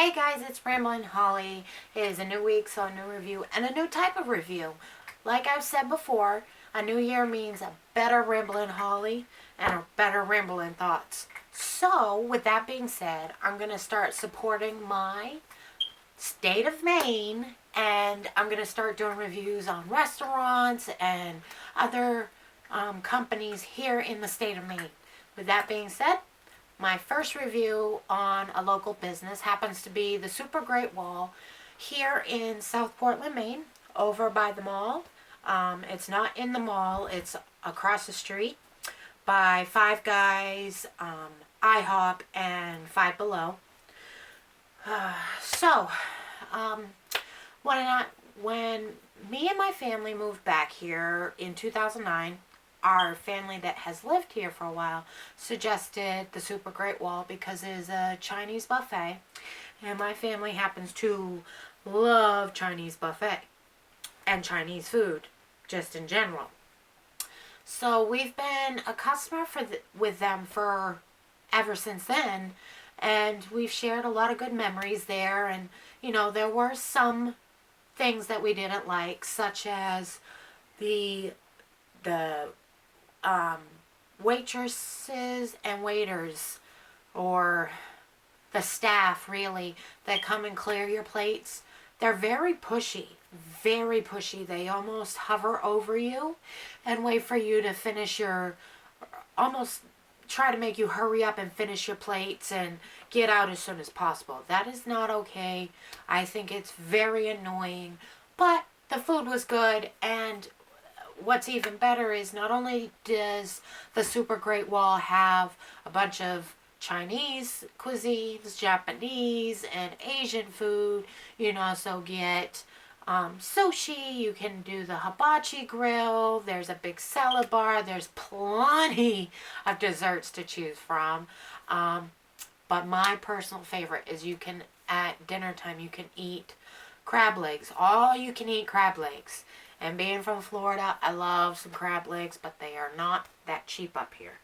Hey guys, it's Ramblin' Holly. It is a new week, so a new review and a new type of review. Like I've said before, a new year means a better Ramblin' Holly and a better Ramblin' Thoughts. So, with that being said, I'm going to start supporting my state of Maine, and I'm going to start doing reviews on restaurants and other companies here in the state of Maine. With that being said, my first review on a local business happens to be the Super Great Wall here in South Portland, Maine, over by the mall. It's not in the mall, it's across the street by Five Guys, IHOP, and Five Below. So, um, when me and my family moved back here in 2009, our family that has lived here for a while suggested the Super Great Wall because it is a Chinese buffet, and my family happens to love Chinese buffet and Chinese food just in general. So we've been a customer with them for ever since then, and we've shared a lot of good memories there. And there were some things that we didn't like, such as the waitresses and waiters, or the staff really, that come and clear your plates. They're very pushy, very pushy. They almost hover over you and wait for you to finish almost try to make you hurry up and finish your plates and get out as soon as possible. That is not okay. I think it's very annoying, but the food was good. And what's even better is not only does the Super Great Wall have a bunch of Chinese cuisines, Japanese, and Asian food, you can also get sushi. You can do the hibachi grill. There's a big salad bar. There's plenty of desserts to choose from. But my personal favorite is at dinner time, you can eat crab legs. All you can eat crab legs. And being from Florida, I love some crab legs, but they are not that cheap up here.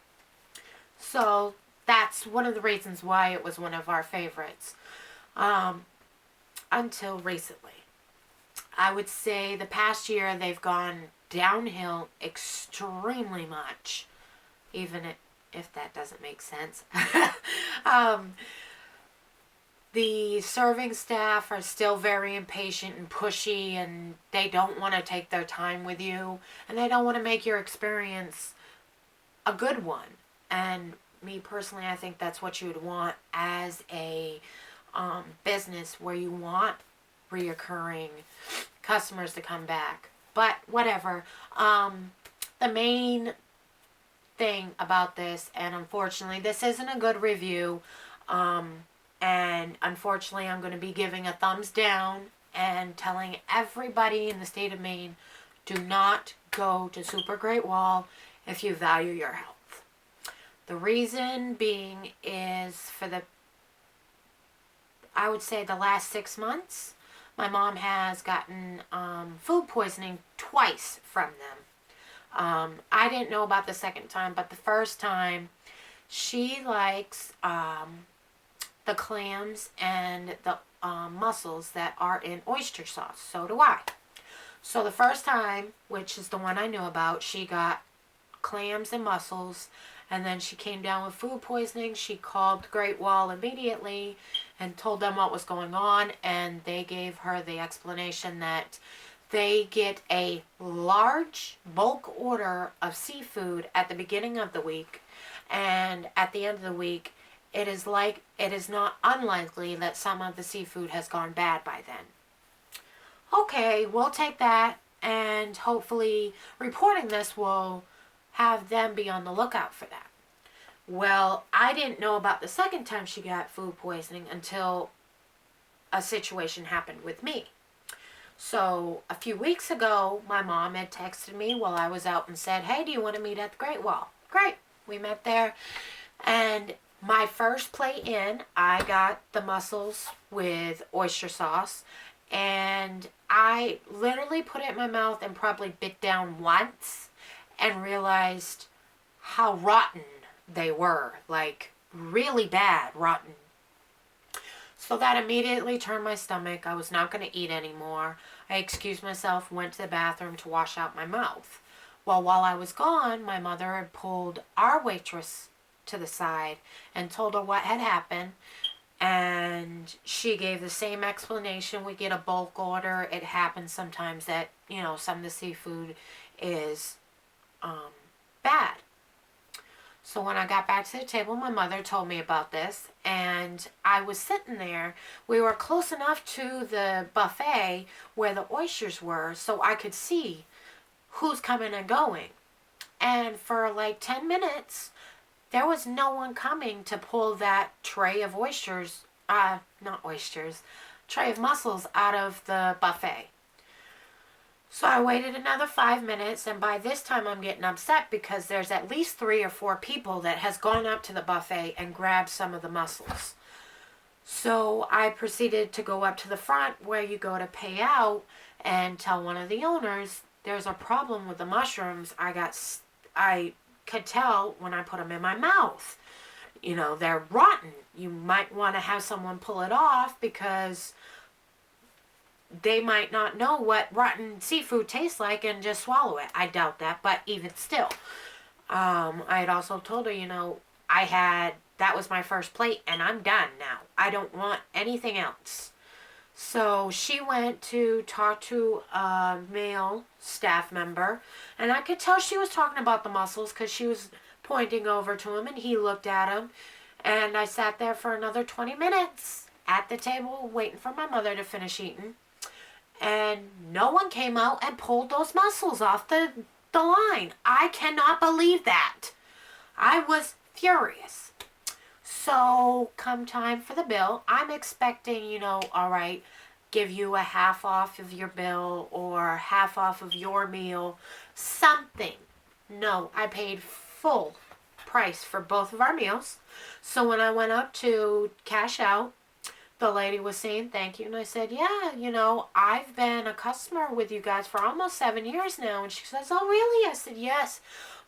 So that's one of the reasons why it was one of our favorites. Until recently. I would say the past year they've gone downhill extremely much, even if that doesn't make sense. The serving staff are still very impatient and pushy, and they don't want to take their time with you, and they don't want to make your experience a good one. And me personally, I think that's what you would want as a business, where you want reoccurring customers to come back. But whatever. The main thing about this, and unfortunately this isn't a good review, and unfortunately I'm going to be giving a thumbs down and telling everybody in the state of Maine, do not go to Super Great Wall if you value your health. The reason being is I would say the last 6 months, my mom has gotten food poisoning twice from them. I didn't know about the second time, but the first time, she likes the clams and the mussels that are in oyster sauce. So do I. So the first time, which is the one I knew about, she got clams and mussels, and then she came down with food poisoning. She called the Great Wall immediately and told them what was going on, and they gave her the explanation that they get a large bulk order of seafood at the beginning of the week, and at the end of the week, it is not unlikely that some of the seafood has gone bad by then. Okay, we'll take that, and hopefully reporting this will have them be on the lookout for that. Well, I didn't know about the second time she got food poisoning until a situation happened with me. So a few weeks ago, my mom had texted me while I was out and said, hey, do you want to meet at the Great Wall? Great. We met there, and my first plate in, I got the mussels with oyster sauce, and I literally put it in my mouth and probably bit down once and realized how rotten they were. Like, really bad rotten. So that immediately turned my stomach. I was not going to eat anymore. I excused myself, went to the bathroom to wash out my mouth. Well, while I was gone, my mother had pulled our waitress to the side and told her what had happened. And she gave the same explanation. We get a bulk order. It happens sometimes that, some of the seafood is bad. So when I got back to the table, my mother told me about this, and I was sitting there. We were close enough to the buffet where the oysters were so I could see who's coming and going. And for like 10 minutes, there was no one coming to pull that tray of tray of mussels out of the buffet. So I waited another 5 minutes, and by this time I'm getting upset because there's at least 3 or 4 people that has gone up to the buffet and grabbed some of the mussels. So I proceeded to go up to the front where you go to pay out and tell one of the owners, there's a problem with the mushrooms. I could tell when I put them in my mouth. They're rotten. You might want to have someone pull it off because they might not know what rotten seafood tastes like and just swallow it. I doubt that, but even still. I had also told her, that was my first plate and I'm done now. I don't want anything else. So she went to talk to a male staff member, and I could tell she was talking about the mussels because she was pointing over to him and he looked at him. And I sat there for another 20 minutes at the table waiting for my mother to finish eating. And no one came out and pulled those mussels off the line. I cannot believe that. I was furious. So come time for the bill, I'm expecting, all right, give you a half off of your bill or half off of your meal, something. No, I paid full price for both of our meals. So when I went up to cash out, the lady was saying thank you, and I said, yeah, I've been a customer with you guys for almost 7 years now. And she says, oh, really? I said, yes,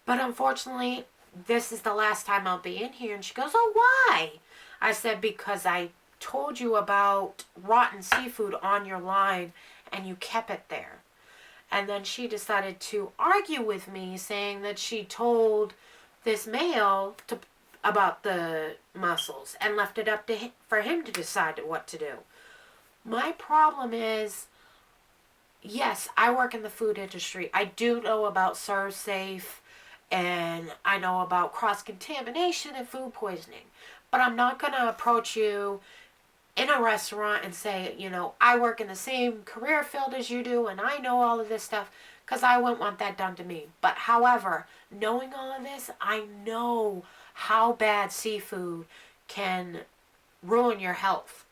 but unfortunately, this is the last time I'll be in here. And she goes, oh, why? I said, because I told you about rotten seafood on your line, and you kept it there. And then she decided to argue with me, saying that she told this male about the mussels and left it up to him, for him to decide what to do. My problem is, yes, I work in the food industry. I do know about Serve Safe, and I know about cross-contamination and food poisoning. But I'm not going to approach you in a restaurant and say, I work in the same career field as you do, and I know all of this stuff, because I wouldn't want that done to me. But however, knowing all of this, I know how bad seafood can ruin your health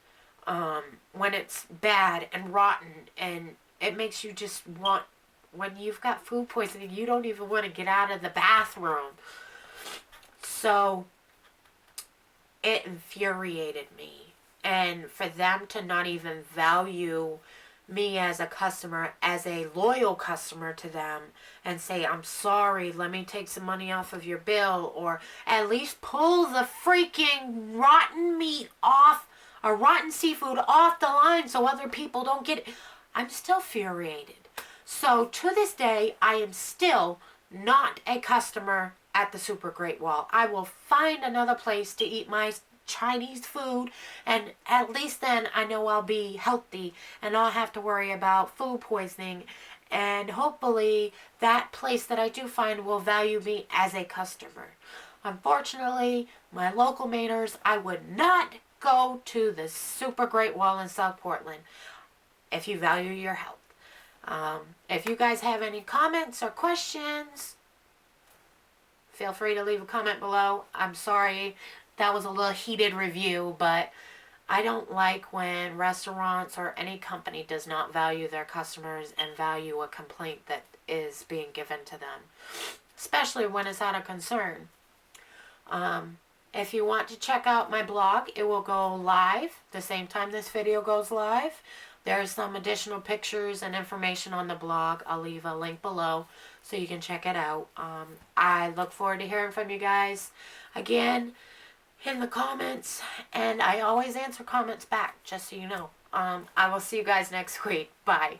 when it's bad and rotten, and it makes you just want, when you've got food poisoning, you don't even want to get out of the bathroom. So it infuriated me. And for them to not even value me as a customer, as a loyal customer to them, and say, I'm sorry, let me take some money off of your bill, or at least pull the freaking rotten meat off, or rotten seafood off the line so other people don't get it. I'm still infuriated. So to this day, I am still not a customer at the Super Great Wall. I will find another place to eat my Chinese food, and at least then I know I'll be healthy and not have to worry about food poisoning, and hopefully that place that I do find will value me as a customer. Unfortunately, my local Mainers, I would not go to the Super Great Wall in South Portland if you value your health. If you guys have any comments or questions, feel free to leave a comment below. I'm sorry that was a little heated review, but I don't like when restaurants or any company does not value their customers and value a complaint that is being given to them, especially when it's out of concern. If you want to check out my blog, it will go live the same time this video goes live. There's some additional pictures and information on the blog. I'll leave a link below so you can check it out. I look forward to hearing from you guys. Again, in the comments, and I always answer comments back, just so you know. I will see you guys next week. Bye.